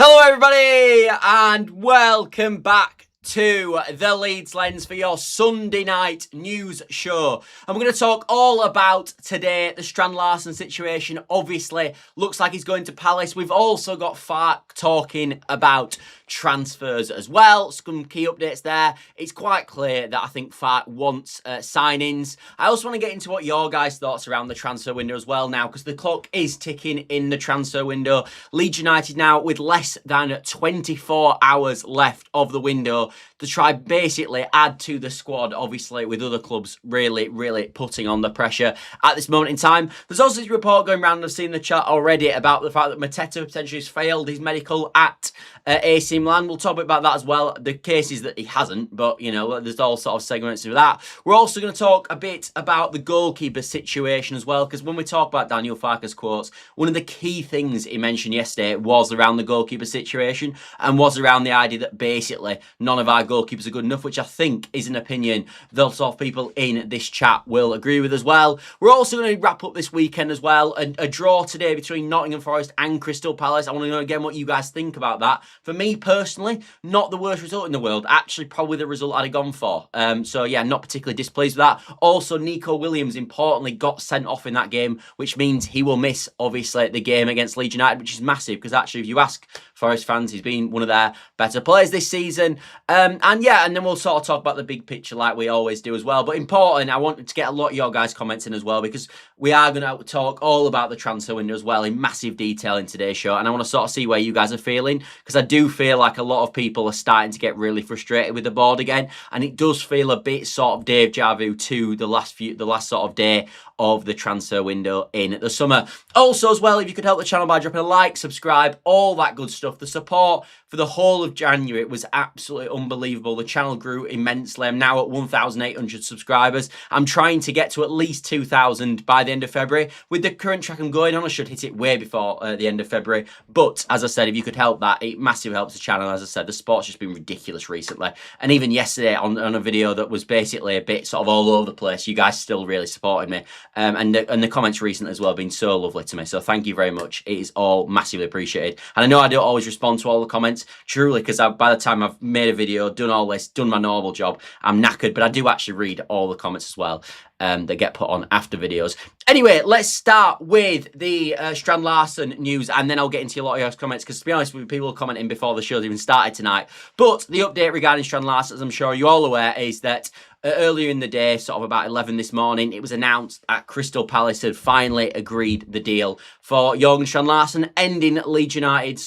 Hello everybody and welcome back to the Leeds Lens for your Sunday night news show. And we're going to talk all about today the Strand Larson situation. Obviously, looks like he's going to Palace. We've also got Farke talking about transfers as well. Some key updates there. It's quite clear that I think Farke wants signings. I also want to get into what your guys' thoughts around the transfer window as well now, because the clock is ticking in the transfer window. Leeds United now with less than 24 hours left of the window to try basically add to the squad, obviously with other clubs really putting on the pressure at this moment in time. There's also this report going around, I've seen the chat already, about the fact that Mateta potentially has failed his medical at AC Milan. We'll talk about that as well. The case is that he hasn't, but you know, there's all sort of segments of that. We're also going to talk a bit about the goalkeeper situation as well, because when we talk about Daniel Farke's quotes, one of the key things he mentioned yesterday was around the goalkeeper situation and was around the idea that basically none of our goalkeepers are good enough, which I think is an opinion that sort of people in this chat will agree with as well. We're also going to wrap up this weekend as well. A draw today between Nottingham Forest and Crystal Palace. I want to know again what you guys think about that. For me personally, not the worst result in the world. Actually, probably the result I'd have gone for. So yeah, not particularly displeased with that. Also, Nico Williams, importantly, got sent off in that game, which means he will miss, obviously, the game against Leeds United, which is massive, because actually, if you ask Forest fans, he's been one of their better players this season. And yeah, and then we'll sort of talk about the big picture like we always do as well. But important, I wanted to get a lot of your guys' comments in as well, because we are going to talk all about the transfer window as well in massive detail in today's show. And I want to sort of see where you guys are feeling, because I do feel like a lot of people are starting to get really frustrated with the board again. And it does feel a bit sort of deja vu to the last sort of day of the transfer window in the summer. Also as well, if you could help the channel by dropping a like, subscribe, all that good stuff. The support for the whole of January, it was absolutely unbelievable. The channel grew immensely. I'm now at 1,800 subscribers. I'm trying to get to at least 2,000 by the end of February. With the current track I'm going on, I should hit it way before the end of February. But as I said, if you could help that, it massively helps the channel. As I said, the sport's just been ridiculous recently. And even yesterday on a video that was basically a bit sort of all over the place, you guys still really supported me. And the comments recently as well have been so lovely to me. So thank you very much. It is all massively appreciated. And I know I don't always respond to all the comments, truly, because by the time I've made a video, done all this, done my normal job, I'm knackered. But I do actually read all the comments as well that get put on after videos. Anyway, let's start with the Strand Larson news, and then I'll get into a lot of your comments, because to be honest with you, people commenting before the show's even started tonight. But the update regarding Strand Larson, as I'm sure you're all aware, is that earlier in the day, sort of about 11 this morning, it was announced that Crystal Palace had finally agreed the deal for Jørgen Strand Larsen, ending Leeds United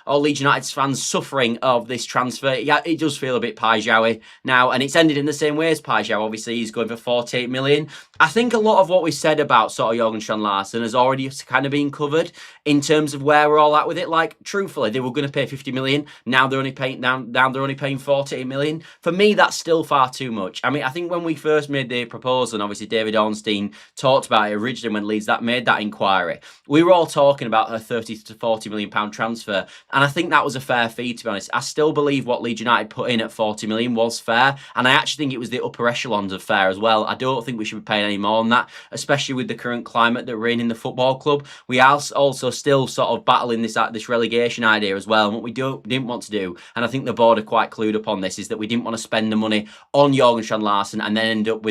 Leeds United's fans suffering of this transfer. Yeah, it does feel a bit pie-jowy now, and it's ended in the same way as pie-jow. Obviously, he's going for 48 million. I think a lot of what we said about sort of Jørgen Strand Larsen has already kind of been covered in terms of where we're all at with it. Like, truthfully, they were going to pay 50 million. Now they're only paying they're only paying 48 million. For me, that's still far too much. I mean, I think when we first made the proposal, and obviously David Ornstein talked about it originally when Leeds made that inquiry, we were all talking about a 30 to 40 million pound transfer, and I think that was a fair fee, to be honest. I still believe what Leeds United put in at 40 million was fair, and I actually think it was the upper echelons of fair as well. I don't think we should be paying any more than that, especially with the current climate that we're in the football club. We are also still sort of battling this relegation idea as well, and what we didn't want to do, and I think the board are quite clued up on this, is that we didn't want to spend the money on Jørgen Strand Larsen and then end up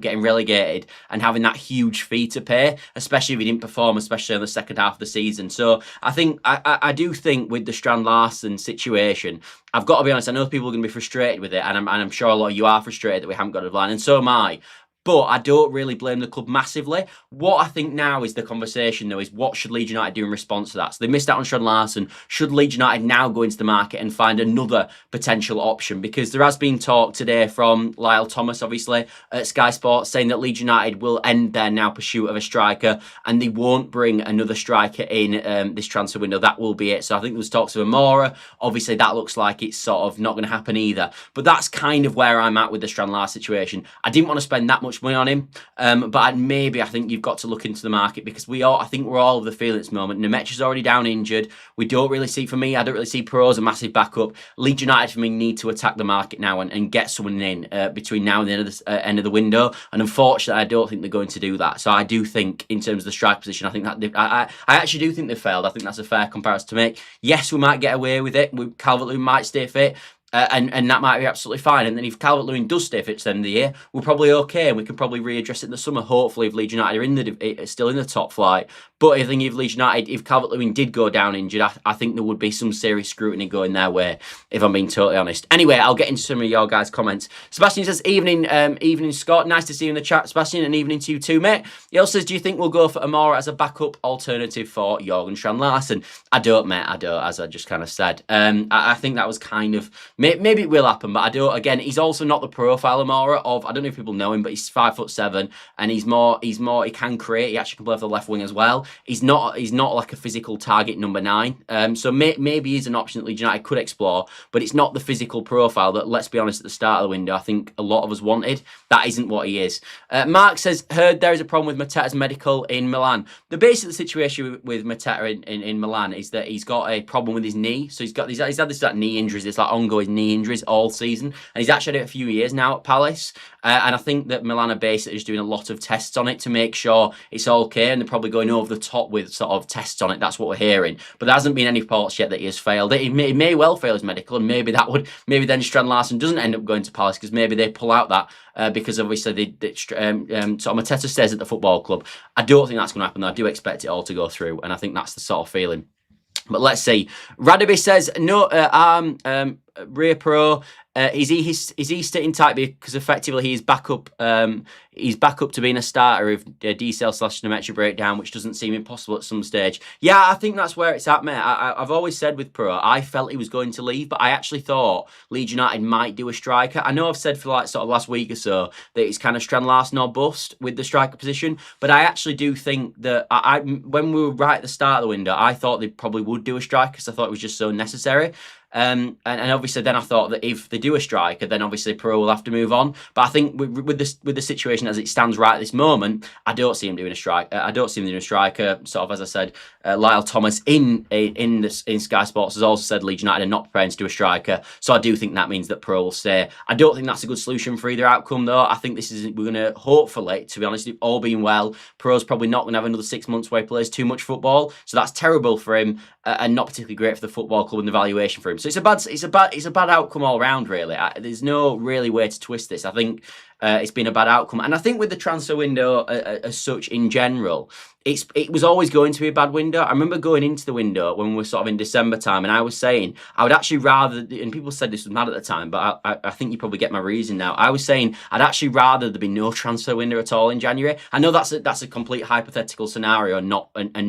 getting relegated and having that huge fee to pay, especially if he didn't perform, especially in the second half of the season. So I think I do think with the Strand Larsen situation, I've got to be honest, I know people are going to be frustrated with it, and I'm sure a lot of you are frustrated that we haven't got a line, and so am I. But I don't really blame the club massively. What I think now is the conversation, though, is what should Leeds United do in response to that? So they missed out on Strand Larsen. Should Leeds United now go into the market and find another potential option? Because there has been talk today from Lyle Thomas, obviously, at Sky Sports, saying that Leeds United will end their now pursuit of a striker, and they won't bring another striker in this transfer window. That will be it. So I think there was talks of Amora. Obviously, that looks like it's sort of not going to happen either. But that's kind of where I'm at with the Strand Larsen situation. I didn't want to spend that much much money on him. But I think you've got to look into the market, because I think we're all of the feeling at this moment. Nemecha's already down injured. I don't really see Pro as a massive backup. Leeds United, for me, need to attack the market now and get someone in between now and the end of the window. And unfortunately, I don't think they're going to do that. So I do think, in terms of the strike position, I think that I actually do think they've failed. I think that's a fair comparison to make. Yes, we might get away with it. Calvert-Lewin might stay fit. And that might be absolutely fine. And then if Calvert-Lewin does stay fit at the end of the year, we're probably okay, and we can probably readdress it in the summer. Hopefully, if Leeds United are still in the top flight. But I think if Leeds United, if Calvert-Lewin did go down injured, I think there would be some serious scrutiny going their way, if I'm being totally honest. Anyway, I'll get into some of your guys' comments. Sebastian says, evening Scott. Nice to see you in the chat, Sebastian, and evening to you too, mate. He also says, do you think we'll go for Amora as a backup alternative for Jørgen Strand Larsen? I don't, mate. I don't, as I just kind of said. I think that was kind of, maybe it will happen, but I don't. Again, he's also not the profile Amora of, I don't know if people know him, but he's 5'7", and he's more, he can create. He actually can play for the left wing as well. He's not like a physical target number 9. So maybe he's an option that Leeds United could explore, but it's not the physical profile that, let's be honest, at the start of the window, I think a lot of us wanted. That isn't what he is. Mark says, heard there is a problem with Mateta's medical in Milan. The basic situation with Mateta in Milan is that he's got a problem with his knee. So he's had this knee injuries, this ongoing knee injuries all season, and he's actually had it a few years now at Palace. And I think that Milan are basically just doing a lot of tests on it to make sure it's okay, and they're probably going over the top with sort of tests on it. That's what we're hearing. But there hasn't been any reports yet that he has failed it. He may well fail his medical, and maybe then Strand Larsen doesn't end up going to Palace, because maybe they pull out that because obviously sort of Mateta stays at the football club. I don't think that's going to happen, though. I do expect it all to go through, and I think that's the sort of feeling. But let's see. Radaby says, no, Ray Pro, is he sitting tight because effectively he's back up to being a starter if DCL/Nemecha breakdown, which doesn't seem impossible at some stage. Yeah, I think that's where it's at, mate. I've always said with Pro, I felt he was going to leave, but I actually thought Leeds United might do a striker. I know I've said for like sort of last week or so that it's kind of Strand Larsen or bust with the striker position, but I actually do think that when we were right at the start of the window, I thought they probably would do a striker, because I thought it was just so necessary. And obviously then I thought that if they do a striker, then obviously Pro will have to move on. But I think with the situation as it stands right at this moment, I don't see him doing a striker. I don't see him doing a striker. Sort of, as I said, Lyle Thomas in Sky Sports has also said Leeds United are not preparing to do a striker. So I do think that means that Pro will stay. I don't think that's a good solution for either outcome, though. I think we're going to, hopefully, to be honest, all being well, Pro's probably not going to have another 6 months where he plays too much football. So that's terrible for him and not particularly great for the football club and the valuation for him. So it's a bad outcome all round, really. There's no really way to twist this. I think it's been a bad outcome, and I think with the transfer window as such in general, it was always going to be a bad window. I remember going into the window when we were sort of in December time, and I was saying I would actually rather, and people said this was mad at the time, but I think you probably get my reason now. I was saying I'd actually rather there be no transfer window at all in January. I know that's a complete hypothetical scenario and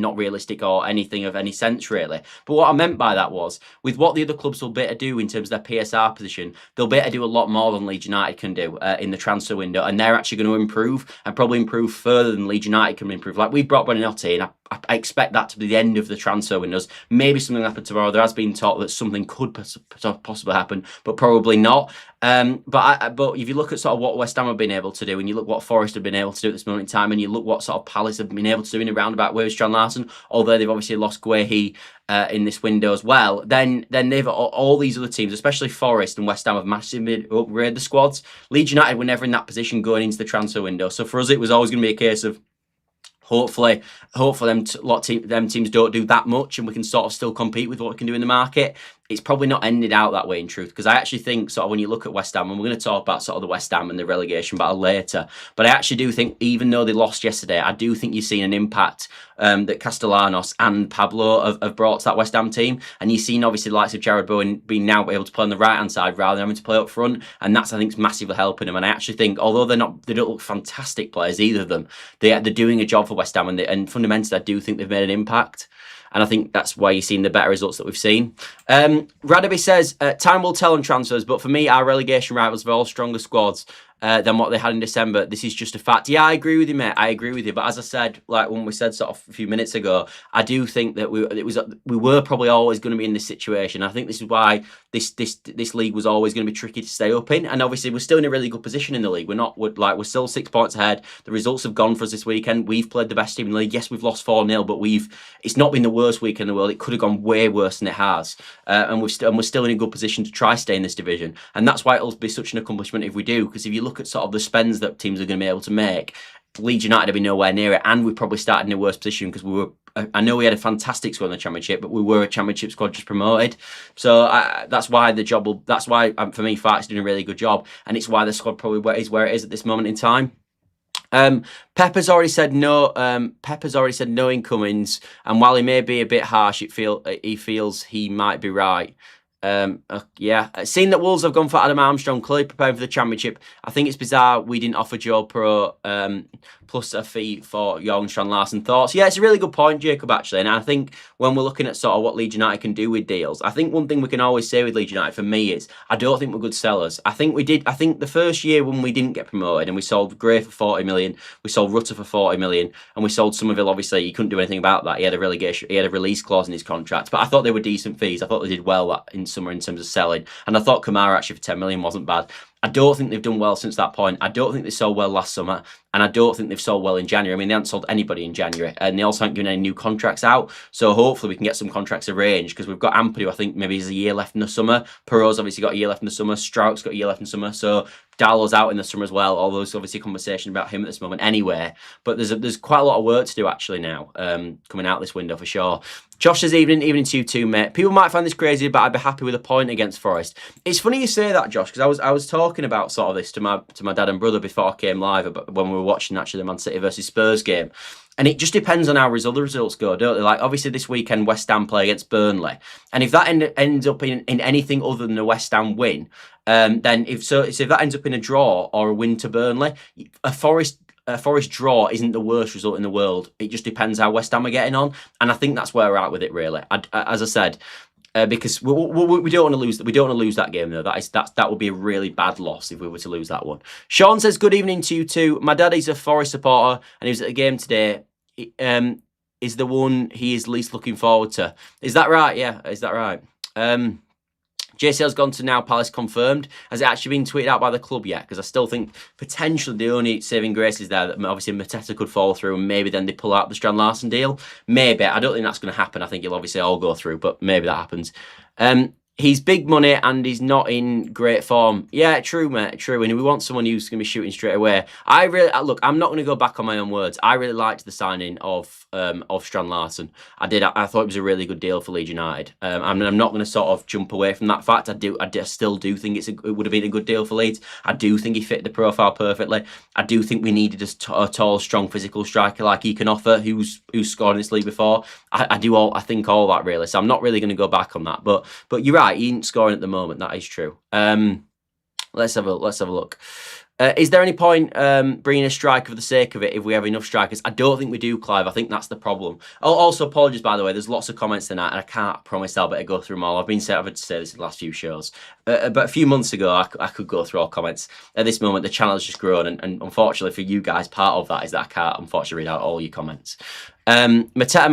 not realistic or anything of any sense really. But what I meant by that was, with what the other clubs will better do in terms of their PSR position, they'll better do a lot more than Leeds United can do in the transfer window, and they're actually going to improve and probably improve further than Leeds United can improve. Like, we brought Buonanotte in. I expect that to be the end of the transfer windows. Maybe something will happen tomorrow. There has been talk that something could possibly happen, but probably not. But if you look at sort of what West Ham have been able to do, and you look what Forest have been able to do at this moment in time, and you look what sort of Palace have been able to do in a roundabout way with Strand Larsen, although they've obviously lost Guehi in this window as well, then they've all these other teams, especially Forest and West Ham, have massively upgraded the squads. Leeds United were never in that position going into the transfer window. So for us, it was always going to be a case of hopefully them teams don't do that much, and we can sort of still compete with what we can do in the market. It's probably not ended out that way in truth, because I actually think sort of when you look at West Ham, and we're going to talk about sort of the West Ham and the relegation battle later, but I actually do think, even though they lost yesterday, I do think you've seen an impact that Castellanos and Pablo have brought to that West Ham team, and you've seen obviously the likes of Jared Bowen being now able to play on the right hand side rather than having to play up front, and that's, I think, massively helping them. And I actually think, although they don't look fantastic players, either of them, they're doing a job for West Ham, and fundamentally I do think they've made an impact. And I think that's why you're seeing the better results that we've seen. Radaby says, time will tell on transfers, but for me, our relegation rivals have all stronger squads. than what they had in December. This is just a fact. Yeah, I agree with you, mate. I agree with you. But as I said, like when we said sort of a few minutes ago, I do think that we were probably always going to be in this situation. I think this is why this league was always going to be tricky to stay up in. And obviously, we're still in a really good position in the league. We're still 6 points ahead. The results have gone for us this weekend. We've played the best team in the league. Yes, we've lost 4-0, but it's not been the worst weekend in the world. It could have gone way worse than it has. And we're still in a good position to try stay in this division. And that's why it'll be such an accomplishment if we do. Because if you look at sort of the spends that teams are going to be able to make, Leeds United will be nowhere near it, and we probably started in a worse position because I know we had a fantastic squad in the Championship, but we were a Championship squad just promoted. So that's why for me, Farke's doing a really good job, and it's why the squad probably is where it is at this moment in time. Pepper's already said no. Pepper's already said no incomings, and while he may be a bit harsh, he feels he might be right. Yeah, seeing that Wolves have gone for Adam Armstrong, clearly preparing for the Championship, I think it's bizarre we didn't offer Joe Pro plus a fee for Jørgen Strand Larsen. Thoughts? Yeah, it's a really good point, Jacob, actually. And I think when we're looking at sort of what Leeds United can do with deals, I think one thing we can always say with Leeds United for me is I don't think we're good sellers. I think the first year when we didn't get promoted and we sold Gray for 40 million, we sold Rutter for 40 million, and we sold Somerville, obviously, you couldn't do anything about that. He had a release clause in his contract. But I thought they were decent fees. I thought they did well in summer in terms of selling. And I thought Kamara actually for 10 million wasn't bad. I don't think they've done well since that point. I don't think they sold well last summer, and I don't think they've sold well in January. I mean, they haven't sold anybody in January, and they also haven't given any new contracts out. So hopefully we can get some contracts arranged, because we've got Ampadu, I think maybe there's a year left in the summer. Perot's obviously got a year left in the summer. Strout's got a year left in the summer. So Darlow's out in the summer as well, although there's obviously a conversation about him at this moment anyway. But there's quite a lot of work to do actually now, coming out this window for sure. Josh says, evening to you too, mate. People might find this crazy, but I'd be happy with a point against Forest. It's funny you say that, Josh, because I was talking about sort of this to my dad and brother before I came live, about when we were watching actually the Man City versus Spurs game. And it just depends on how other results go, don't they? Like, obviously this weekend West Ham play against Burnley, and if that ends up in anything other than a West Ham win, then if that ends up in a draw or a win to Burnley, a Forest draw isn't the worst result in the world. It just depends how West Ham are getting on, and I think that's where we're at with it, really. As I said, because we don't want to lose. We don't want to lose that game though. That would be a really bad loss if we were to lose that one. Sean says, good evening to you too. My dad is a Forest supporter, and he was at the game today. Is the one he is least looking forward to. Is that right? Yeah, is that right? JCL's gone to now Palace confirmed. Has it actually been tweeted out by the club yet? Because I still think potentially the only saving grace is there that obviously Mateta could fall through, and maybe then they pull out the Strand Larsen deal. Maybe. I don't think that's going to happen. I think it'll obviously all go through, but maybe that happens. He's big money and he's not in great form. Yeah, true, mate, true. And we want someone who's going to be shooting straight away. Look, I'm not going to go back on my own words. I really liked the signing of Strand Larsen. I did. I thought it was a really good deal for Leeds United. I'm not going to sort of jump away from that fact. I still do think it would have been a good deal for Leeds. I do think he fit the profile perfectly. I do think we needed a tall, strong, physical striker like he can offer, who's scored in this league before. I think all that really. So I'm not really going to go back on that. But you're right. He ain't scoring at the moment. That is true. Let's have a look. Is there any point bringing a striker for the sake of it if we have enough strikers? I don't think we do, Clive. I think that's the problem. Also, apologies, by the way. There's lots of comments tonight, and I can't promise I'll better go through them all. I've had to say this in the last few shows. But a few months ago, I could go through all comments. At this moment, the channel has just grown, and unfortunately for you guys, part of that is that I can't, unfortunately, read out all your comments. Mateta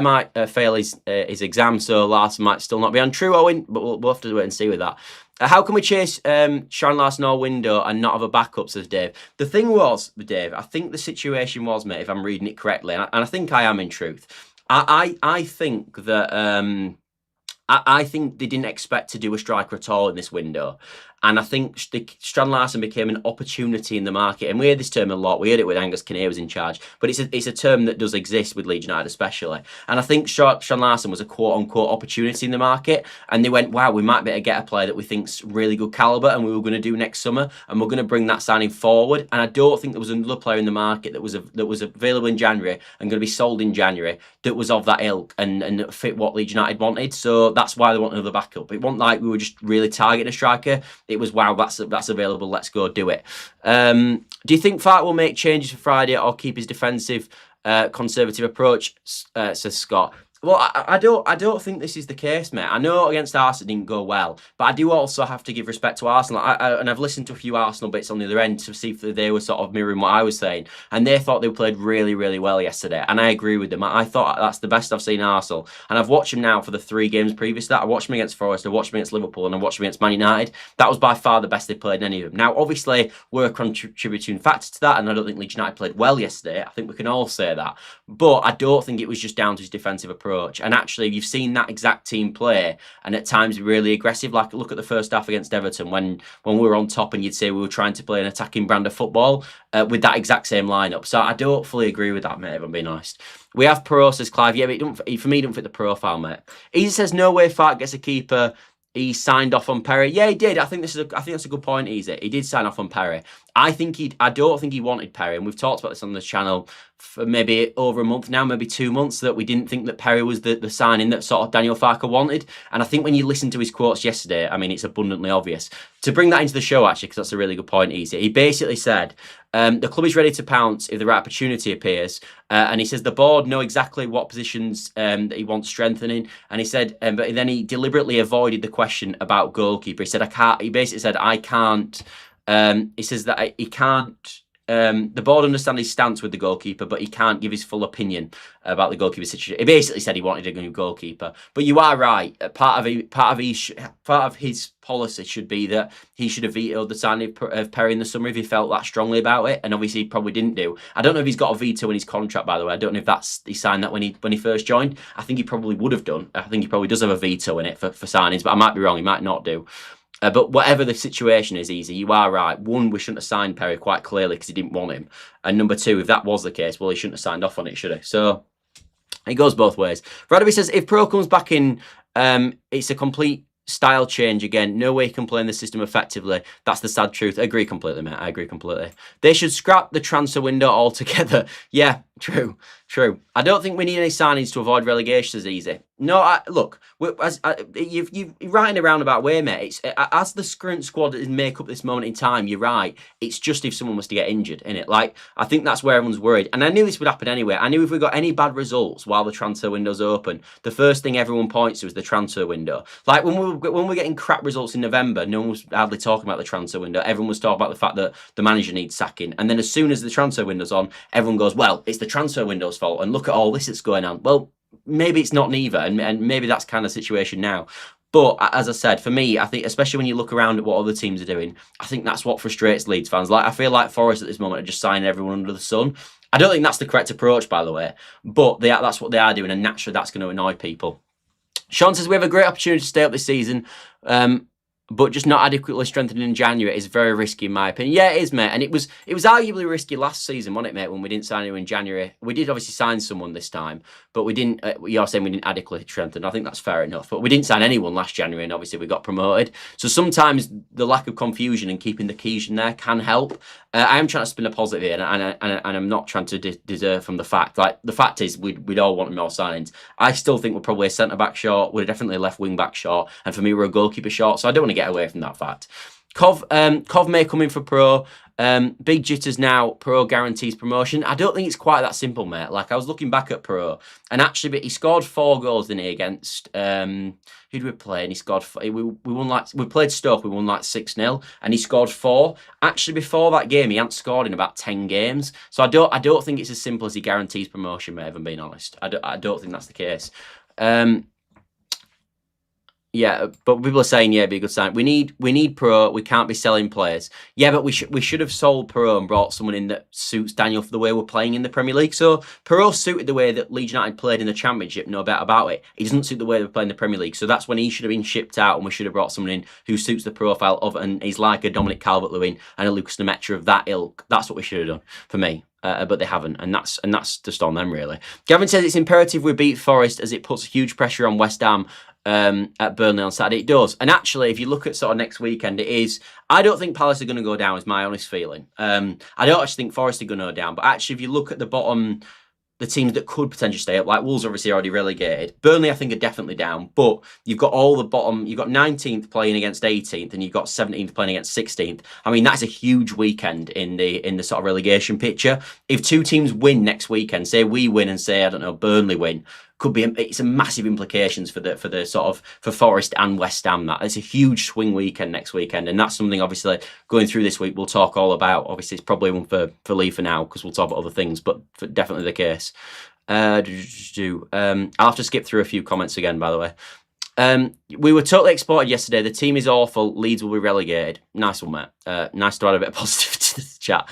might fail his exam, so Larsen might still not be on. True, Owen, but we'll have to wait and see with that. How can we chase Strand Larsen all window and not have a backup, says Dave. The thing was, Dave, I think the situation was, mate, if I'm reading it correctly, and I think I am in truth, I think that I think they didn't expect to do a striker at all in this window. And I think Strand Larsen became an opportunity in the market. And we heard this term a lot. We heard it when Angus Kinnear was in charge. But it's a term that does exist with Leeds United especially. And I think Strand Larsen was a quote-unquote opportunity in the market. And they went, wow, we might be able to get a player that we think's really good calibre and we were going to do next summer. And we're going to bring that signing forward. And I don't think there was another player in the market that was available in January and going to be sold in January that was of that ilk and fit what Leeds United wanted. So that's why they want another backup. It wasn't like we were just really targeting a striker. It was, wow, that's available, let's go do it. Do you think Farke will make changes for Friday or keep his defensive, conservative approach, says Scott? Well, I don't think this is the case, mate. I know against Arsenal it didn't go well, but I do also have to give respect to Arsenal. And I've listened to a few Arsenal bits on the other end to see if they were sort of mirroring what I was saying, and they thought they played really, really well yesterday, and I agree with them. I thought that's the best I've seen Arsenal, and I've watched them now for the 3 games previous to that. I watched them against Forest, I watched them against Liverpool, and I watched them against Man United. That was by far the best they played in any of them. Now, obviously, we're a contributing factor to that, and I don't think Leeds United played well yesterday. I think we can all say that, but I don't think it was just down to his defensive approach. And actually, you've seen that exact team play, and at times really aggressive. Like, look at the first half against Everton when we were on top, and you'd say we were trying to play an attacking brand of football with that exact same lineup. So I don't fully agree with that, mate, if I'm being honest. We have Pro, says Clive. Yeah, but for me, it don't fit the profile, mate. Easy says, no way Farke gets a keeper. He signed off on Perry. Yeah, he did. I think that's a good point, Easy. He did sign off on Perry. I don't think he wanted Perry, and we've talked about this on the channel for maybe over a month now, maybe 2 months, that we didn't think that Perry was the signing that sort of Daniel Farke wanted. And I think when you listen to his quotes yesterday, I mean, it's abundantly obvious. To bring that into the show, actually, because that's a really good point, Easy. He basically said, the club is ready to pounce if the right opportunity appears. And he says the board know exactly what positions that he wants strengthening. And he said, but then he deliberately avoided the question about goalkeeper. He said, he basically said, I can't. He says that he can't. The board understand his stance with the goalkeeper, but he can't give his full opinion about the goalkeeper situation. He basically said he wanted a new goalkeeper. But you are right. Part of his policy should be that he should have vetoed the signing of Perry in the summer if he felt that strongly about it, and obviously he probably didn't do. I don't know if he's got a veto in his contract, by the way. I don't know if he signed that when he first joined. I think he probably would have done. I think he probably does have a veto in it for signings, but I might be wrong. He might not do. But whatever the situation is, Easy, you are right. One, we shouldn't have signed Perry quite clearly because he didn't want him. And number two, if that was the case, well, he shouldn't have signed off on it, should he? So it goes both ways. Radaby says, if Pro comes back in, it's a complete style change again. No way he can play in the system effectively. That's the sad truth. I agree completely, mate. I agree completely. They should scrap the transfer window altogether. Yeah, true. I don't think we need any signings to avoid relegation as Easy. No, look, you're writing a roundabout way, mate. As the current squad make up this moment in time, you're right. It's just if someone was to get injured, innit? Like, I think that's where everyone's worried. And I knew this would happen anyway. I knew if we got any bad results while the transfer window's open, the first thing everyone points to is the transfer window. Like, when we're getting crap results in November, no one was hardly talking about the transfer window. Everyone was talking about the fact that the manager needs sacking. And then as soon as the transfer window's on, everyone goes, well, it's the transfer window's fault. And look at all this that's going on. Well, maybe it's not neither, and maybe that's kind of the situation now. But as I said, for me, I think, especially when you look around at what other teams are doing, I think that's what frustrates Leeds fans. Like, I feel like Forest at this moment are just signing everyone under the sun. I don't think that's the correct approach, by the way, but that's what they are doing, and naturally that's going to annoy people. Sean says, we have a great opportunity to stay up this season, but just not adequately strengthened in January is very risky in my opinion. Yeah, it is, mate. And it was arguably risky last season, wasn't it, mate, when we didn't sign anyone in January. We did obviously sign someone this time, but we didn't, you're saying we didn't adequately strengthen. I think that's fair enough. But we didn't sign anyone last January, and obviously we got promoted. So sometimes the lack of confusion and keeping the cohesion there can help. I am trying to spin a positive here, and I'm not trying to desert from the fact. Like, the fact is, we'd all want more signings. I still think we're probably a centre-back short. We're definitely a left wing-back short. And for me, we're a goalkeeper short. So I don't want to get away from that fact. Cov may come in for Pro. Big jitters now. Pro guarantees promotion. I don't think it's quite that simple, mate. Like, I was looking back at Pro, and actually, but he scored 4 goals, didn't he, against who did we play? And he scored. We played Stoke. We won like 6-0, and he scored 4. Actually, before that game, he hadn't scored in about 10 games. So I don't think it's as simple as he guarantees promotion, mate. If I'm being honest, I don't think that's the case. Yeah, but people are saying, yeah, it'd be a good sign. We need Pro. We can't be selling players. Yeah, but we should have sold Pro and brought someone in that suits Daniel for the way we're playing in the Premier League. So Pro suited the way that Leeds United played in the Championship, no doubt about it. He doesn't suit the way they play in the Premier League. So that's when he should have been shipped out, and we should have brought someone in who suits the profile of, and he's like a Dominic Calvert-Lewin and a Lucas Nemetra of that ilk. That's what we should have done, for me. But they haven't, and that's just on them, really. Gavin says it's imperative we beat Forest as it puts huge pressure on West Ham at Burnley on Saturday. It does. And actually, if you look at sort of next weekend, it is. I don't think Palace are going to go down, is my honest feeling. I don't actually think Forest are going to go down. But actually, if you look at the bottom, the teams that could potentially stay up, like Wolves obviously already relegated. Burnley, I think, are definitely down. But you've got all the bottom, you've got 19th playing against 18th, and you've got 17th playing against 16th. I mean, that's a huge weekend in the sort of relegation picture. If 2 teams win next weekend, say we win and say, I don't know, Burnley win, could be, it's a massive implications for the sort of, for Forest and West Ham. That it's a huge swing weekend next weekend, and that's something obviously going through this week we'll talk all about. Obviously, it's probably one for Lee for now because we'll talk about other things, but definitely the case. I'll have to skip through a few comments again, by the way. We were totally exported yesterday. The team is awful. Leeds will be relegated. Nice one, mate. Nice to add a bit of positivity to the chat.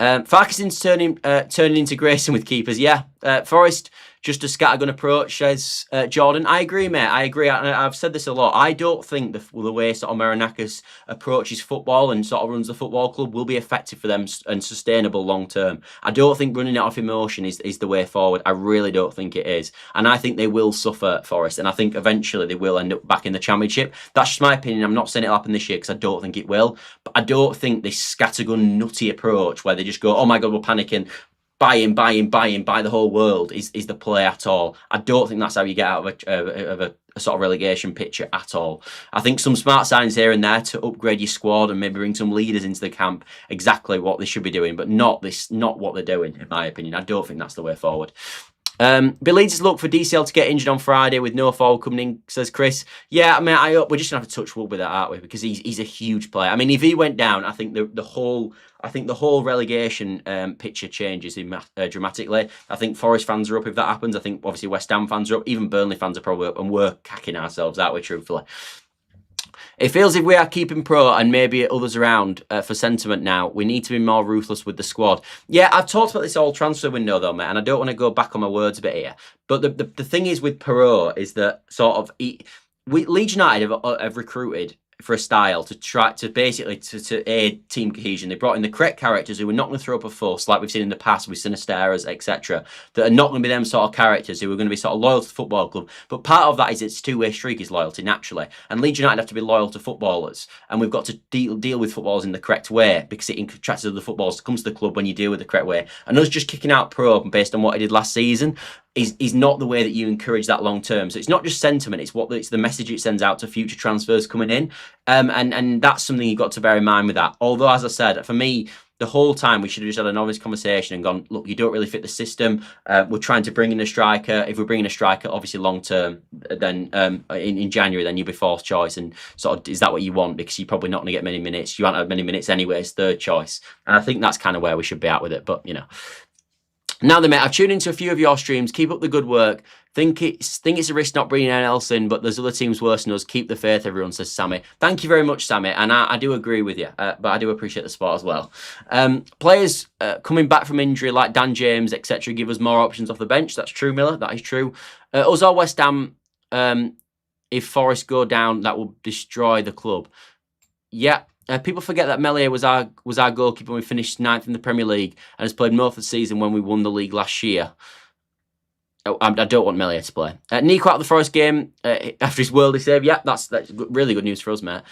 Farke's turning into Grayson with keepers. Yeah, Forest, just a scattergun approach, says Jordan. I agree, mate. I agree. I've said this a lot. I don't think the way sort of Marinakis approaches football and sort of runs the football club will be effective for them and sustainable long term. I don't think running it off emotion is the way forward. I really don't think it is. And I think they will suffer, Forest. And I think eventually they will end up back in the Championship. That's just my opinion. I'm not saying it'll happen this year because I don't think it will. But I don't think this scattergun nutty approach where they just go, oh my God, we're panicking, buy the whole world is the play at all. I don't think that's how you get out of a sort of relegation picture at all. I think some smart signings here and there to upgrade your squad and maybe bring some leaders into the camp, exactly what they should be doing, but not what they're doing, in my opinion. I don't think that's the way forward. Leeds' look for DCL to get injured on Friday with no forward coming in, says Chris. Yeah, I mean, I hope we're just gonna have to touch wood with that, aren't we? Because he's a huge player. I mean, if he went down, I think the whole relegation picture changes dramatically. I think Forest fans are up if that happens. I think obviously West Ham fans are up. Even Burnley fans are probably up, and we're cacking ourselves, aren't we, truthfully? It feels if we are keeping Pro and maybe others around for sentiment now, we need to be more ruthless with the squad. Yeah, I've talked about this whole transfer window though, mate, and I don't want to go back on my words a bit here. But the thing is with Perot is that sort of Leeds United have recruited for a style to try to basically to aid team cohesion. They brought in the correct characters who are not going to throw up a fuss like we've seen in the past with Sinisteras, etc. That are not going to be them sort of characters who are going to be sort of loyal to the football club. But part of that is it's two-way streak is loyalty naturally. And Leeds United have to be loyal to footballers. And we've got to deal with footballers in the correct way because it attracts other footballers to come to the club when you deal with the correct way. And us just kicking out Pro based on what he did last season is not the way that you encourage that long term. So it's not just sentiment, it's the message it sends out to future transfers coming in. And that's something you've got to bear in mind with that. Although, as I said, for me, the whole time we should have just had an honest conversation and gone, look, you don't really fit the system. We're trying to bring in a striker. If we're bringing a striker, obviously long term, then in January, then you'll be fourth choice. And sort of, is that what you want? Because you're probably not going to get many minutes. You won't have many minutes anyway as third choice. And I think that's kind of where we should be at with it. But, you know. Now then, mate, I've tuned into a few of your streams. Keep up the good work. Think it's a risk not bringing anyone else in, but there's other teams worse than us. Keep the faith, everyone, says Sammy. Thank you very much, Sammy, and I do agree with you, but I do appreciate the support as well. Players coming back from injury like Dan James, etc., give us more options off the bench. That's true, Miller. That is true. Us or West Ham, if Forest go down, that will destroy the club. Yeah. People forget that Meslier was our goalkeeper when we finished 9th in the Premier League and has played most of the season when we won the league last year. I don't want Meslier to play. Nico out of the Forest game after his worldly save. Yeah, that's really good news for us, mate.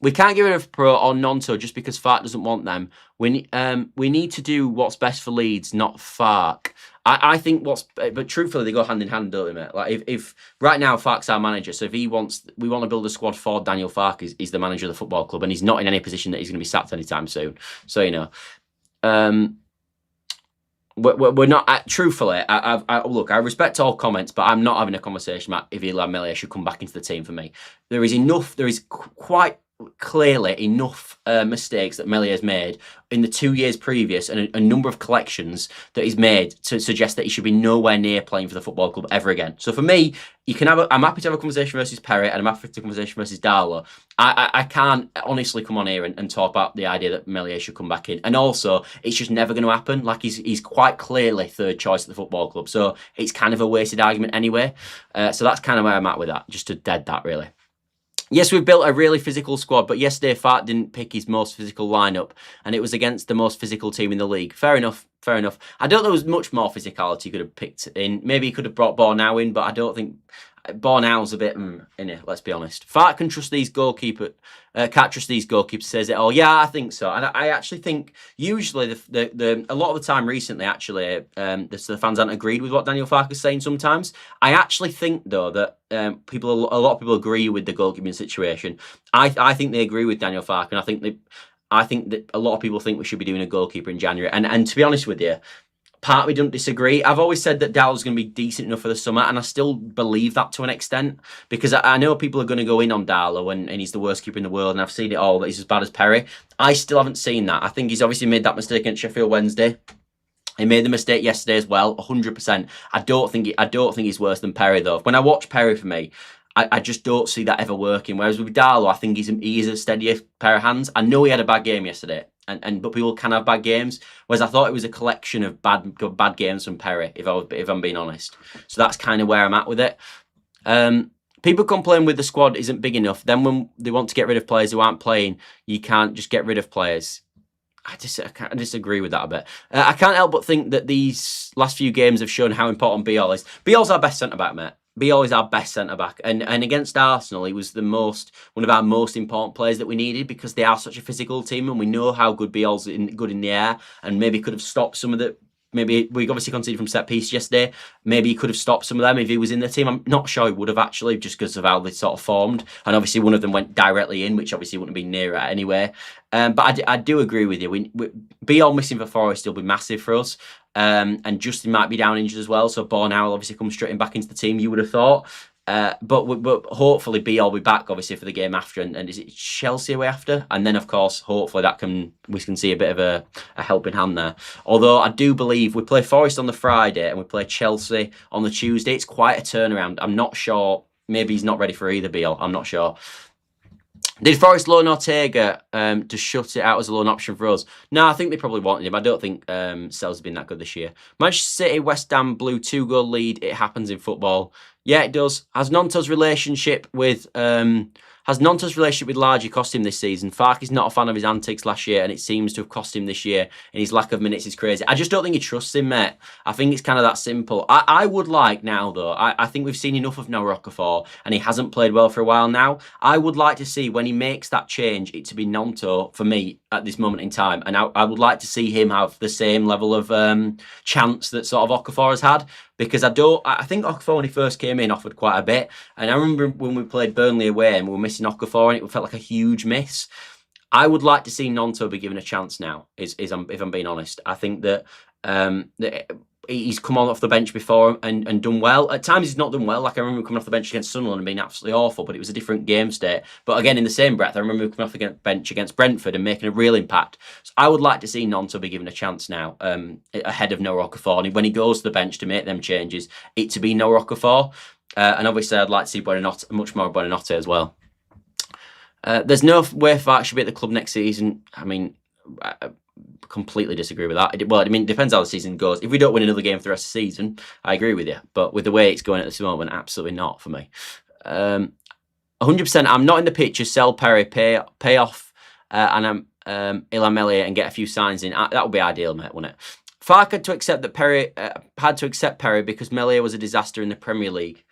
We can't get rid of Pro or Nonto just because Farke doesn't want them. We need to do what's best for Leeds, not Farke. I think but truthfully, they go hand in hand, don't they, mate? Like if right now Farke's our manager, so if we want to build a squad for Daniel Farke, he's the manager of the football club, and he's not in any position that he's going to be sacked anytime soon. So you know, we're not. Truthfully, look, I respect all comments, but I'm not having a conversation about if Ilya Meslier should come back into the team for me. There is quite clearly enough mistakes that Meslier has made in the 2 years previous and a number of collections that he's made to suggest that he should be nowhere near playing for the football club ever again. So for me, I'm happy to have a conversation versus Perry and I'm happy to have a conversation versus Darlow. I can't honestly come on here and talk about the idea that Meslier should come back in. And also, it's just never going to happen. Like he's quite clearly third choice at the football club. So it's kind of a wasted argument anyway. So that's kind of where I'm at with that, just to dead that really. Yes, we've built a really physical squad, but yesterday Farke didn't pick his most physical lineup, and it was against the most physical team in the league. Fair enough, fair enough. I don't know there was much more physicality he could have picked in. Maybe he could have brought Bornau in, but I don't think Bornau's a bit in it, let's be honest. Farke can trust these goalkeepers, can't trust these goalkeepers, says it all. Yeah, I think so. And I actually think usually a lot of the time recently, actually, the fans haven't agreed with what Daniel Farke is saying sometimes. I actually think, though, that a lot of people agree with the goalkeeping situation. I think they agree with Daniel Farke, and I think that a lot of people think we should be doing a goalkeeper in January. And to be honest with you, part of me don't disagree. I've always said that Darlow's going to be decent enough for the summer, and I still believe that to an extent, because I know people are going to go in on Darlow and he's the worst keeper in the world, and I've seen it all, that he's as bad as Perry. I still haven't seen that. I think he's obviously made that mistake against Sheffield Wednesday. He made the mistake yesterday as well, 100%. I don't think he's worse than Perry, though. When I watch Perry, for me, I just don't see that ever working. Whereas with Darlow, I think he is a steadier pair of hands. I know he had a bad game yesterday, but people can have bad games. Whereas I thought it was a collection of bad games from Perry, if I'm being honest. So that's kind of where I'm at with it. People complain with the squad isn't big enough. Then when they want to get rid of players who aren't playing, you can't just get rid of players. I disagree with that a bit. I can't help but think that these last few games have shown how important Biol is. Biol's our best centre-back, mate. Biol is our best centre-back. And against Arsenal, he was one of our most important players that we needed, because they are such a physical team, and we know how good Biol's good in the air, and maybe could have stopped some of the... Maybe we obviously conceded from set piece yesterday. Maybe he could have stopped some of them if he was in the team. I'm not sure he would have, actually, just because of how they sort of formed. And obviously one of them went directly in, which obviously wouldn't have been near it anyway. But I do agree with you. Biol missing for Forest will be massive for us. And Justin might be down injured as well. So Bornau will obviously come straight back into the team, you would have thought. But hopefully Biol will be back, obviously, for the game after, and is it Chelsea away after? And then, of course, hopefully we can see a bit of a helping hand there. Although I do believe we play Forest on the Friday and we play Chelsea on the Tuesday. It's quite a turnaround. I'm not sure. Maybe he's not ready for either, Biol. I'm not sure. Did Forest loan Ortega to shut it out as a loan option for us? No, I think they probably wanted him. I don't think Sells has been that good this year. Manchester City, West Ham blew 2-goal lead. It happens in football. Yeah, it does. Has Gnonto's relationship with Largy cost him this season? Farke is not a fan of his antics last year, and it seems to have cost him this year, and his lack of minutes is crazy. I just don't think he trusts him, mate. I think it's kind of that simple. I would like now, though, I think we've seen enough of Noah Okafor, and he hasn't played well for a while now. I would like to see, when he makes that change, it to be Gnonto, for me, at this moment in time. And I would like to see him have the same level of chance that sort of Okafor has had. Because I think Okafor, when he first came in, offered quite a bit. And I remember when we played Burnley away and we were missing Okafor, and it felt like a huge miss. I would like to see Gnonto be given a chance now, if I'm being honest. I think that he's come on off the bench before and done well. At times he's not done well. Like, I remember coming off the bench against Sunderland and being absolutely awful, but it was a different game state. But again, in the same breath, I remember coming off the bench against Brentford and making a real impact. So I would like to see Gnonto be given a chance now, ahead of Noah Okafor. And when he goes to the bench to make them changes, it to be Noah Okafor. And obviously, I'd like to see much more Buonanotte as well. There's no way Farke should be at the club next season. I mean, I completely disagree with that. Well, I mean, it depends how the season goes. If we don't win another game for the rest of the season, I agree with you. But with the way it's going at this moment, absolutely not for me. 100%, I'm not in the picture. Sell Perry, pay off, and Ilham Elliott and get a few signs in. That would be ideal, mate, wouldn't it? Farke had to accept Perry because Meslier was a disaster in the Premier League.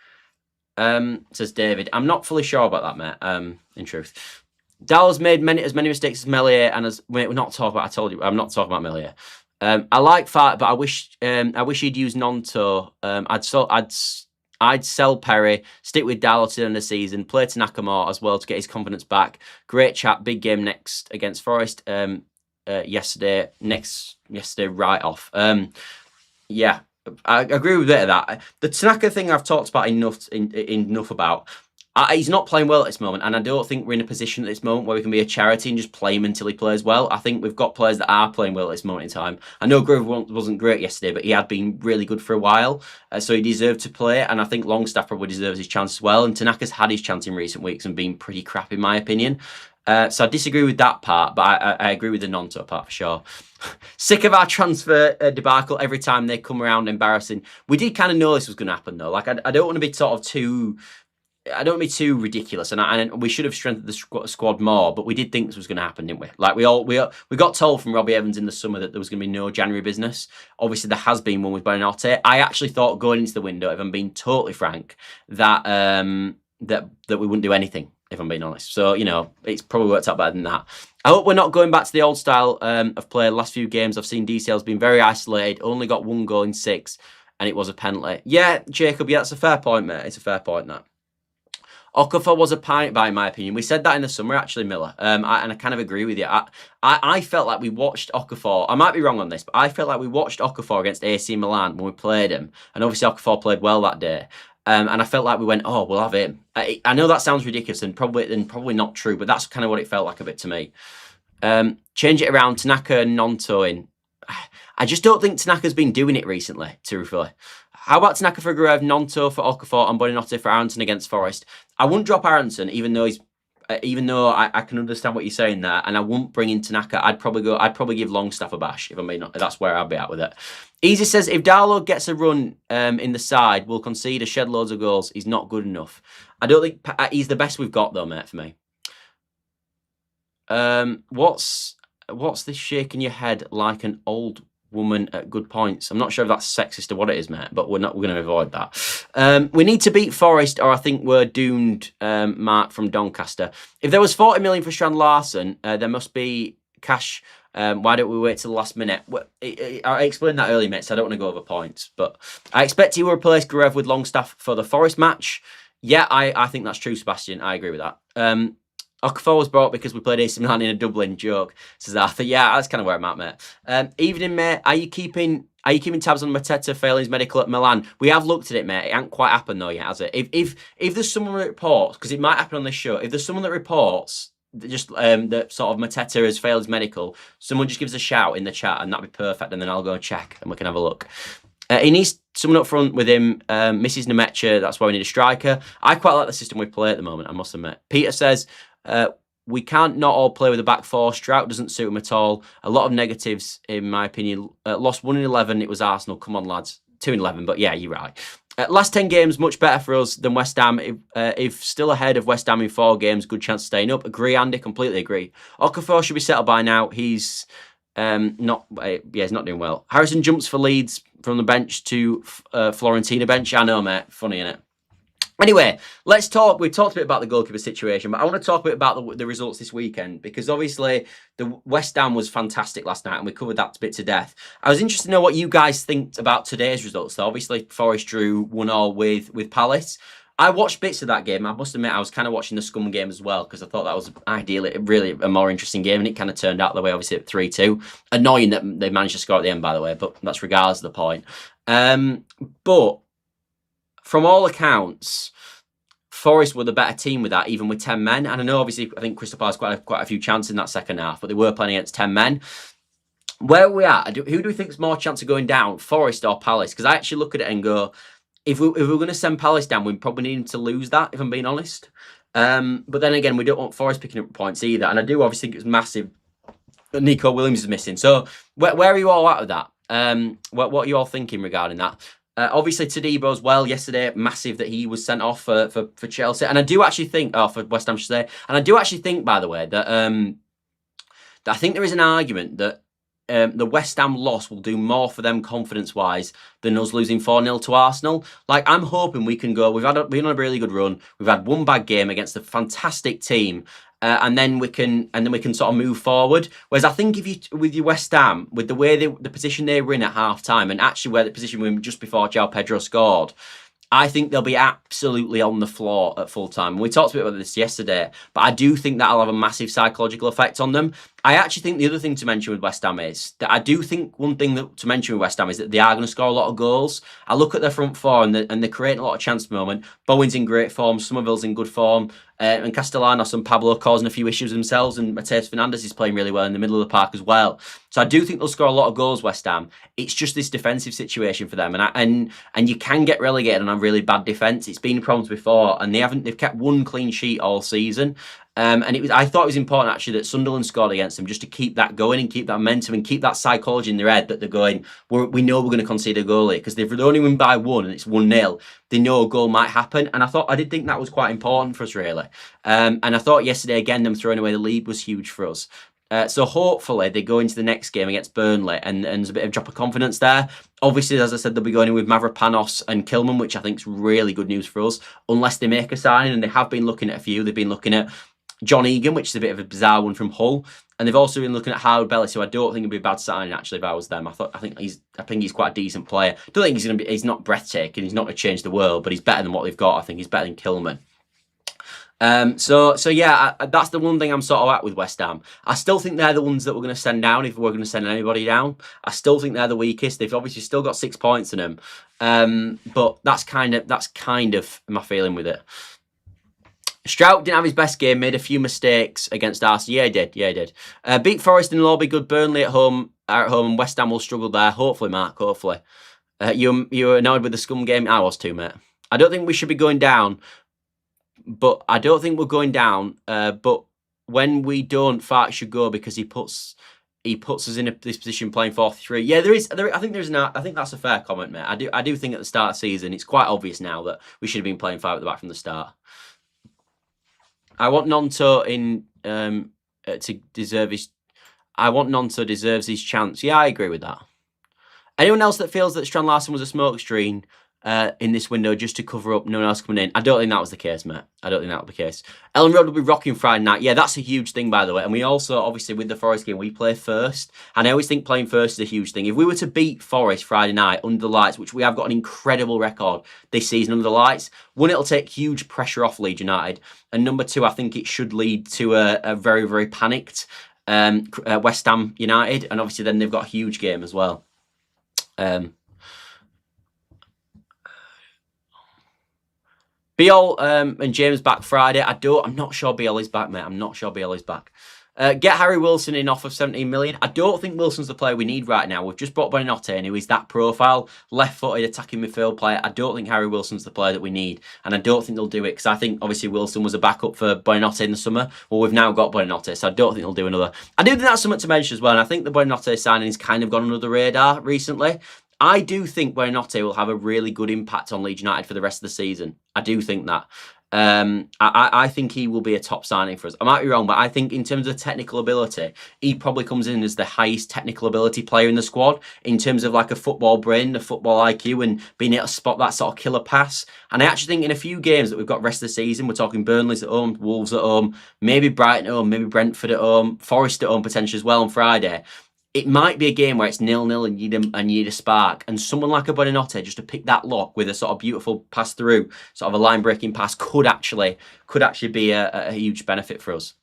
Says David. I'm not fully sure about that, mate. In truth. Dallow's made as many mistakes as Meslier, and we're not talking about. I told you, I'm not talking about Meslier. I like Farke, but I wish he'd use Gnonto. I'd sell Perry, stick with Dallow to the end of the season, play Tanaka more as well to get his confidence back. Great chat, big game next against Forest. Yesterday, right off. Yeah. I agree with a bit of that. The Tanaka thing I've talked about enough about. He's not playing well at this moment, and I don't think we're in a position at this moment where we can be a charity and just play him until he plays well. I think we've got players that are playing well at this moment in time. I know Grove wasn't great yesterday, but he had been really good for a while, so he deserved to play, and I think Longstaff probably deserves his chance as well, and Tanaka's had his chance in recent weeks and been pretty crap in my opinion. So I disagree with that part, but I agree with the Gnonto part for sure. Sick of our transfer debacle every time they come around embarrassing. We did kind of know this was going to happen though. Like, I don't want to be sort of too... I don't want to be too ridiculous, and we should have strengthened the squad more, but we did think this was going to happen, didn't we? Like, we got told from Robbie Evans in the summer that there was going to be no January business. Obviously, there has been one with Buonanotte. I actually thought going into the window, if I'm being totally frank, that that we wouldn't do anything, if I'm being honest. So, you know, it's probably worked out better than that. I hope we're not going back to the old style of play. The last few games I've seen DCL's been very isolated, only got 1 goal in 6, and it was a penalty. Yeah, Jacob, yeah, that's a fair point, mate. It's a fair point, that. Okafor was a panic buy, in my opinion. We said that in the summer, actually, Miller. And I kind of agree with you. I felt like we watched Okafor. I might be wrong on this, but I felt like we watched Okafor against AC Milan when we played him. And obviously, Okafor played well that day. And I felt like we went, oh, we'll have him. I know that sounds ridiculous and probably not true, but that's kind of what it felt like a bit to me. Change it around, Tanaka and Nonto in. I just don't think Tanaka's been doing it recently, truthfully. How about Tanaka for Gruev, Nonto for Okafor, and Buonanotte for Aronson against Forest? I wouldn't drop Aronson, even though I can understand what you're saying there, and I wouldn't bring in Tanaka. I'd probably give Longstaff a bash if I may not. That's where I'd be at with it. Easy says if Darlow gets a run in the side, we'll concede or shed loads of goals. He's not good enough. I don't think he's the best we've got though, mate. For me. What's this shaking your head like an old woman at good points? I'm not sure if that's sexist or what it is, mate, but we're going to avoid that. We need to beat Forest or I think we're doomed, Mark from Doncaster. If there was 40 million for Strand Larsson, there must be cash. Why don't we wait till the last minute? I explained that earlier, mate, so I don't want to go over points, but I expect he will replace Gruev with Longstaff for the Forest match. Yeah, I think that's true, Sebastian. I agree with that. Okafor was brought because we played AC Milan in a Dublin joke, says Arthur. Yeah, that's kind of where I'm at, mate. Evening, mate. Are you keeping tabs on Mateta failing his medical at Milan? We have looked at it, mate. It hasn't quite happened though yet, has it? If there's someone that reports, because it might happen on this show, if there's someone that reports just that sort of Mateta has failed his medical, someone just gives a shout in the chat, and that'd be perfect. And then I'll go and check, and we can have a look. He needs someone up front with him. Mrs. Nemecha, that's why we need a striker. I quite like the system we play at the moment, I must admit. Peter says, we can't not all play with a back four. Strout doesn't suit him at all. A lot of negatives, in my opinion. Lost 1 in 11, it was Arsenal. Come on, lads. 2 in 11, but yeah, you're right. Last 10 games, much better for us than West Ham. If still ahead of West Ham in 4 games, good chance of staying up. Agree, Andy, completely agree. Okafor should be settled by now. He's not doing well. Harrison jumps for Leeds from the bench to Florentina bench. I know, mate. Funny, innit? Anyway, let's talk. We've talked a bit about the goalkeeper situation, but I want to talk a bit about the results this weekend, because obviously the West Ham was fantastic last night and we covered that bit to death. I was interested to know what you guys think about today's results. So obviously Forest drew 1-1 with Palace. I watched bits of that game. I must admit I was kind of watching the Scum game as well, because I thought that was ideally really a more interesting game, and it kind of turned out the way, obviously, at 3-2. Annoying that they managed to score at the end, by the way, but that's regardless of the point. But from all accounts, Forest were the better team with that, even with 10 men. And I know, obviously, I think Crystal Palace quite a few chances in that second half, but they were playing against 10 men. Where are we at? Who do we think is more chance of going down, Forest or Palace? Because I actually look at it and go, if we're going to send Palace down, we probably need them to lose that, if I'm being honest. But then again, we don't want Forest picking up points either. And I do obviously think it's massive that Nico Williams is missing. So where are you all at with that? What are you all thinking regarding that? Obviously, Todibo as well yesterday, massive that he was sent off for Chelsea. And I do actually think, for West Ham, I should say. And I do actually think, by the way, that I think there is an argument that the West Ham loss will do more for them confidence-wise than us losing 4-0 to Arsenal. Like, I'm hoping we can go. We've been on a really good run. We've had one bad game against a fantastic team. And then we can sort of move forward. Whereas I think with your West Ham, with the way the position they were in at half time, and actually where the position we were in just before João Pedro scored, I think they'll be absolutely on the floor at full time. We talked a bit about this yesterday, but I do think that'll have a massive psychological effect on them. I actually think the other thing to mention with West Ham is that I do think one thing to mention with West Ham is that they are going to score a lot of goals. I look at their front four and they're creating a lot of chance at the moment. Bowen's in great form, Somerville's in good form, and Castellanos and Pablo causing a few issues themselves, and Mateus Fernandes is playing really well in the middle of the park as well. So I do think they'll score a lot of goals, West Ham. It's just this defensive situation for them, and you can get relegated on a really bad defence. It's been problems before, and they've kept one clean sheet all season. And I thought it was important actually that Sunderland scored against them, just to keep that going and keep that momentum and keep that psychology in their head that they're going, we know we're going to concede a goal here, because they've only won by 1 and it's 1-0. They know a goal might happen, and I did think that was quite important for us, really. And I thought yesterday again them throwing away the lead was huge for us. So hopefully they go into the next game against Burnley and there's a bit of drop of confidence there. Obviously, as I said, they'll be going in with Mavropanos and Kilman, which I think is really good news for us, unless they make a signing, and they have been looking at a few. They've been looking at John Egan, which is a bit of a bizarre one from Hull, and they've also been looking at Howard Bellis, who I don't think would be a bad signing actually if I was them. I think he's quite a decent player. I don't think he's not breathtaking. He's not going to change the world, but he's better than what they've got. I think he's better than Kilman. So yeah, that's the one thing I'm sort of at with West Ham. I still think they're the ones that we're going to send down if we're going to send anybody down. I still think they're the weakest. They've obviously still got 6 points in them, but that's kind of my feeling with it. Strout didn't have his best game, made a few mistakes against Arsenal. Yeah, he did. Beat Forest in Lobby, good. Burnley at home, and West Ham will struggle there. Hopefully, Mark, hopefully. You were annoyed with the Scum game? I was too, mate. I don't think we should be going down, but I don't think we're going down. But when we don't, Farke should go because he puts us in this position playing 4-3. Yeah, I think that's a fair comment, mate. I do think at the start of the season, it's quite obvious now that we should have been playing 5 at the back from the start. I want Nonto to deserve his. I want Nonto deserves his chance. Yeah, I agree with that. Anyone else that feels that Strand Larsson was a smokescreen in this window just to cover up no one else coming in? I don't think that was the case, mate. I don't think that was the case. Ellen Road will be rocking Friday night. Yeah, that's a huge thing, by the way. And we also, obviously, with the Forest game, we play first. And I always think playing first is a huge thing. If we were to beat Forest Friday night under the lights, which we have got an incredible record this season under the lights, one, it'll take huge pressure off Leeds United. And number 2, I think it should lead to a very, very panicked West Ham United. And obviously then they've got a huge game as well. Biol and James back Friday. I'm not sure Biol is back, mate. I'm not sure Biol is back. Get Harry Wilson in off of 17 million. I don't think Wilson's the player we need right now. We've just brought Buonanotte in, who is that profile, left-footed attacking midfield player. I don't think Harry Wilson's the player that we need, and I don't think they'll do it because I think obviously Wilson was a backup for Buonanotte in the summer. Well, we've now got Buonanotte, so I don't think they'll do another. I do think that's something to mention as well, and I think the Buonanotte signing has kind of gone under the radar recently. I do think Buonanotte will have a really good impact on Leeds United for the rest of the season. I do think that. I think he will be a top signing for us. I might be wrong, but I think in terms of technical ability, he probably comes in as the highest technical ability player in the squad in terms of like a football brain, a football IQ, and being able to spot that sort of killer pass. And I actually think in a few games that we've got rest of the season, we're talking Burnley's at home, Wolves at home, maybe Brighton at home, maybe Brentford at home, Forest at home potentially as well on Friday. It might be a game where it's 0-0 and you need a spark. And someone like a Buonanotte just to pick that lock with a sort of beautiful pass through, sort of a line-breaking pass, could actually be a huge benefit for us.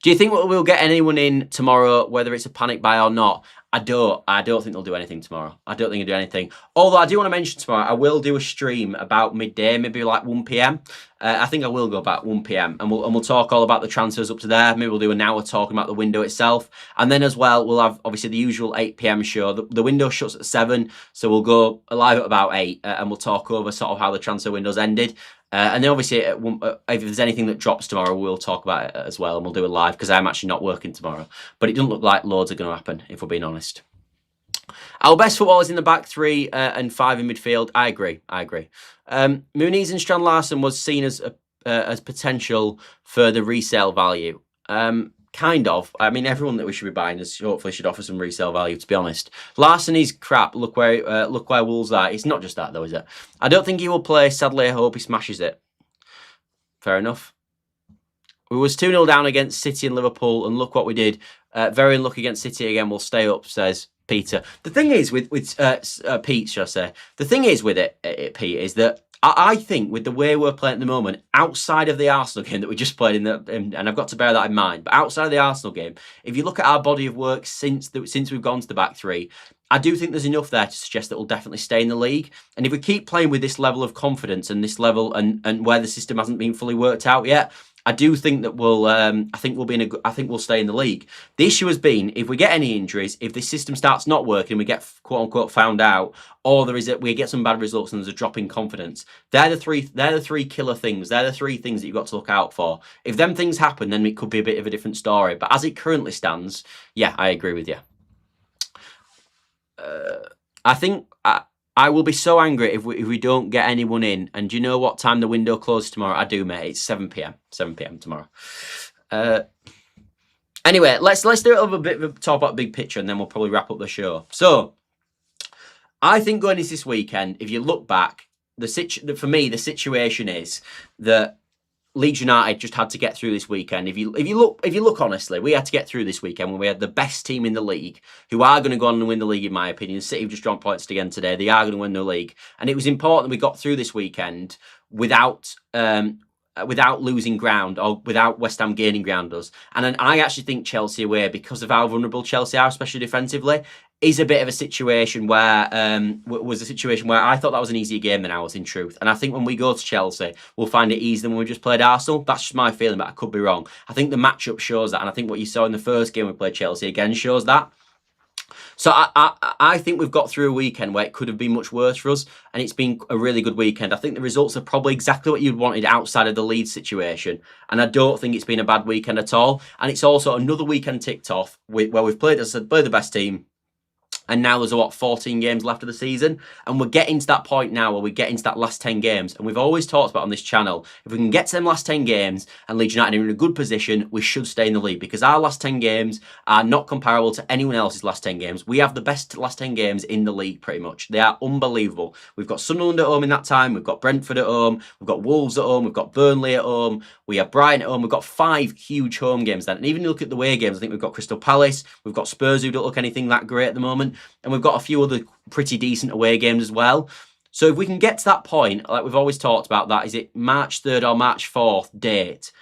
Do you think we'll get anyone in tomorrow, whether it's a panic buy or not? I don't think they'll do anything tomorrow. I don't think they'll do anything. Although I do want to mention tomorrow, I will do a stream about midday, maybe like 1 p.m. I think I will go about 1 p.m. and we'll talk all about the transfers up to there. Maybe we'll do an hour talking about the window itself. And then as well, we'll have obviously the usual 8 p.m. show. The window shuts at 7, so we'll go live at about 8 and we'll talk over sort of how the transfer window's ended. And then obviously, if there's anything that drops tomorrow, we'll talk about it as well, and we'll do a live because I'm actually not working tomorrow. But it doesn't look like loads are going to happen, if we're being honest. Our best football is in the back 3 and 5 in midfield. I agree. Muniz and Strand Larsson was seen as potential further resale value. Kind of. I mean, everyone that we should be buying hopefully should offer some resale value, to be honest. Larson is crap. Look where Wolves are. It's not just that, though, is it? I don't think he will play. Sadly, I hope he smashes it. Fair enough. We was 2-0 down against City and Liverpool, and look what we did. Very unlucky against City again. We'll stay up, says Peter. The thing is with Pete, should I say? The thing is with it, Pete, is that I think with the way we're playing at the moment, outside of the Arsenal game that we just played and I've got to bear that in mind, but outside of the Arsenal game, if you look at our body of work since we've gone to the back 3, I do think there's enough there to suggest that we'll definitely stay in the league. And if we keep playing with this level of confidence and this level and where the system hasn't been fully worked out yet, I do think that I think we'll stay in the league. The issue has been if we get any injuries, if the system starts not working, we get quote unquote found out, or we get some bad results and there's a drop in confidence. They're the three killer things. They're the 3 things that you've got to look out for. If them things happen, then it could be a bit of a different story. But as it currently stands, yeah, I agree with you. I think I will be so angry if we don't get anyone in. And do you know what time the window closes tomorrow? I do, mate. It's 7 p.m. 7 p.m. tomorrow. Anyway, let's do a little bit of a talk about the big picture, and then we'll probably wrap up the show. So, I think going into this weekend, if you look back, for me, the situation is that Leeds United just had to get through this weekend. If you look honestly, we had to get through this weekend when we had the best team in the league, who are going to go on and win the league, in my opinion. City have just dropped points again today. They are going to win the league, and it was important that we got through this weekend without without losing ground or without West Ham gaining ground us. And then I actually think Chelsea away, because of how vulnerable Chelsea are, especially defensively, is a bit of a situation where was a situation where I thought that was an easier game than ours, in truth. And I think when we go to Chelsea, we'll find it easier than when we just played Arsenal. That's just my feeling, but I could be wrong. I think the matchup shows that, and I think what you saw in the first game we played Chelsea again shows that. So I think we've got through a weekend where it could have been much worse for us, and it's been a really good weekend. I think the results are probably exactly what you'd wanted outside of the Leeds situation, and I don't think it's been a bad weekend at all. And it's also another weekend ticked off where we've played, as I said, played the best team. And now there's, 14 games left of the season. And we're getting to that point now where we get into that last 10 games. And we've always talked about on this channel, if we can get to them last 10 games and Leeds United are in a good position, we should stay in the league. Because our last 10 games are not comparable to anyone else's last 10 games. We have the best last 10 games in the league, pretty much. They are unbelievable. We've got Sunderland at home in that time. We've got Brentford at home. We've got Wolves at home. We've got Burnley at home. We have Brighton at home. We've got 5 huge home games then. And even look at the away games, I think we've got Crystal Palace. We've got Spurs, who don't look anything that great at the moment. And we've got a few other pretty decent away games as well. So if we can get to that point, like we've always talked about, that is it March 3rd or March 4th date,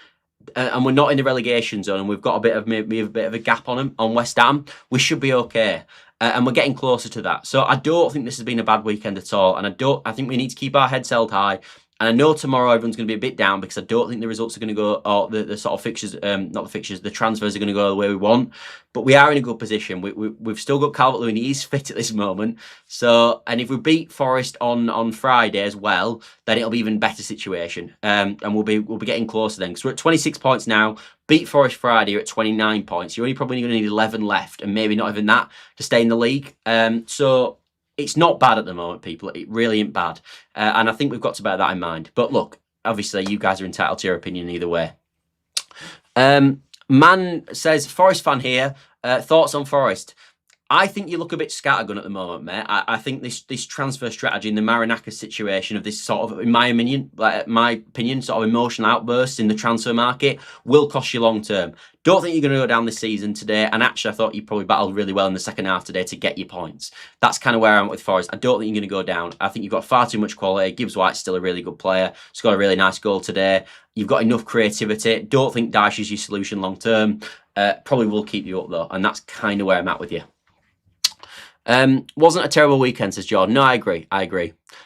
and we're not in the relegation zone, and we've got maybe a bit of a gap on them on West Ham, we should be okay. And we're getting closer to that. So I don't think this has been a bad weekend at all, and I think we need to keep our heads held high. And I know tomorrow everyone's going to be a bit down because I don't think the results are going to go, or the sort of fixtures, not the fixtures, the transfers are going to go the way we want. But we are in a good position. We've still got Calvert-Lewin. He's fit at this moment. So, and if we beat Forest on Friday as well, then it'll be even better situation. And we'll be getting closer then, because we're at 26 points now. Beat Forest Friday, you're at 29 points. You're only probably going to need 11 left, and maybe not even that to stay in the league. So it's not bad at the moment, people. It really ain't bad. And I think we've got to bear that in mind. But look, obviously, you guys are entitled to your opinion either way. Man says, Forest fan here. Thoughts on Forest? I think you look a bit scattergun at the moment, mate. I think this transfer strategy in the Marinakis situation of this sort of, in my opinion, sort of emotional outbursts in the transfer market will cost you long term. Don't think you're going to go down this season today. And actually, I thought you probably battled really well in the second half today to get your points. That's kind of where I'm with Forest. I don't think you're going to go down. I think you've got far too much quality. Gibbs White's still a really good player. He's got a really nice goal today. You've got enough creativity. Don't think Dyche is your solution long term. Probably will keep you up though. And that's kind of where I'm at with you. Wasn't a terrible weekend, says Jordan. No, I agree.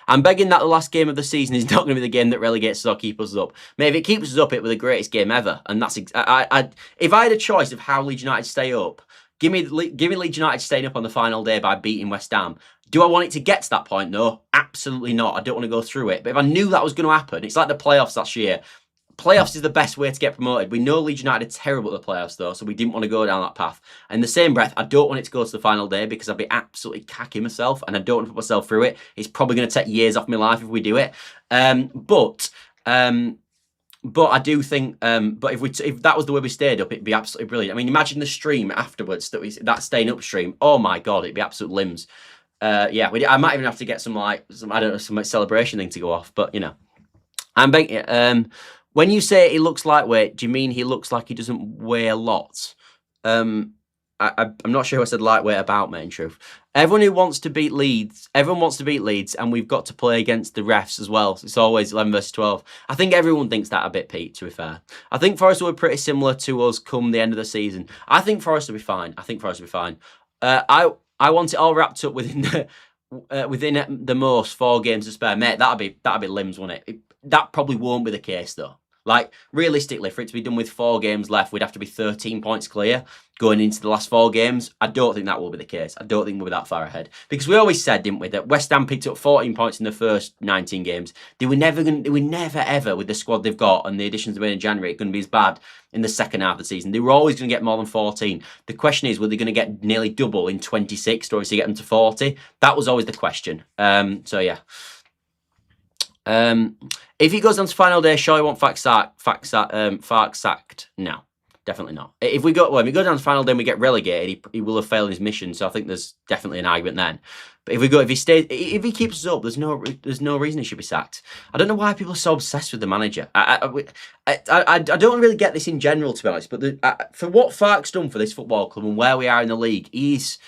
I'm begging that the last game of the season is not going to be the game that relegates us or keeps us up. Mate, if it keeps us up, it will be the greatest game ever. And that's if I had a choice of how Leeds United stay up, give me Leeds United staying up on the final day by beating West Ham. Do I want it to get to that point? No, absolutely not. I don't want to go through it. But if I knew that was going to happen, it's like the playoffs last year. Playoffs is the best way to get promoted. We know Leeds United are terrible at the playoffs, though, so we didn't want to go down that path. And in the same breath, I don't want it to go to the final day because I'd be absolutely cacking myself, and I don't want to put myself through it. It's probably going to take years off my life if we do it. But I do think, but if that was the way we stayed up, it'd be absolutely brilliant. I mean, imagine the stream afterwards that staying up stream. Oh my god, it'd be absolute limbs. Yeah, I might even have to get some I don't know, some celebration thing to go off. But you know, when you say he looks lightweight, do you mean he looks like he doesn't weigh a lot? I'm not sure who I said lightweight about, mate, in truth. Everyone wants to beat Leeds, and we've got to play against the refs as well. It's always 11 versus 12. I think everyone thinks that a bit, Pete, to be fair. I think Forest will be pretty similar to us come the end of the season. I think Forest will be fine. I want it all wrapped up within the most 4 games to spare. Mate, that'd be limbs, wouldn't it? That probably won't be the case, though. Like, realistically, for it to be done with 4 games left, we'd have to be 13 points clear going into the last 4 games. I don't think that will be the case. I don't think we'll be that far ahead. Because we always said, didn't we, that West Ham picked up 14 points in the first 19 games. They were never, ever, with the squad they've got and the additions they made in January, going to be as bad in the second half of the season. They were always going to get more than 14. The question is, were they going to get nearly double in 26 to obviously get them to 40? That was always the question. So, yeah. If he goes on to final day, sure, he won't Farke sacked. No, definitely not. If we go down to final day and we get relegated, he will have failed his mission. So I think there's definitely an argument then. But if he keeps us up, there's no reason he should be sacked. I don't know why people are so obsessed with the manager. I don't really get this in general, to be honest. But for what Farke's done for this football club and where we are in the league, he's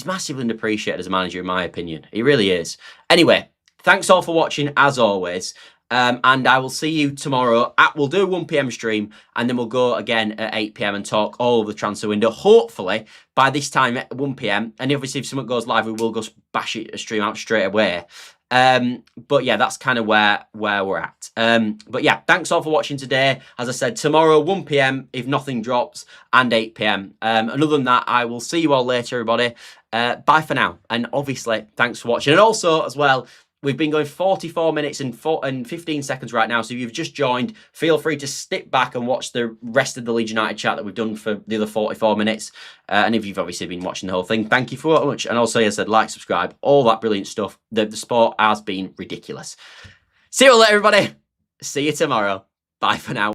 massively underappreciated as a manager, in my opinion. He really is. Anyway. Thanks all for watching, as always. And I will see you tomorrow. We'll do a 1 p.m. stream, and then we'll go again at 8 p.m. and talk all of the transfer window. Hopefully, by this time at 1 p.m. And obviously, if something goes live, we will go bash it, stream out straight away. But yeah, that's kind of where we're at. But yeah, thanks all for watching today. As I said, tomorrow 1 p.m. if nothing drops, and 8 p.m. And other than that, I will see you all later, everybody. Bye for now. And obviously, thanks for watching. And also, as well, we've been going 44 minutes and 15 seconds right now. So if you've just joined, feel free to stick back and watch the rest of the Leeds United chat that we've done for the other 44 minutes. And if you've obviously been watching the whole thing, thank you for so much. And also, as I said, like, subscribe, all that brilliant stuff. The sport has been ridiculous. See you all later, everybody. See you tomorrow. Bye for now.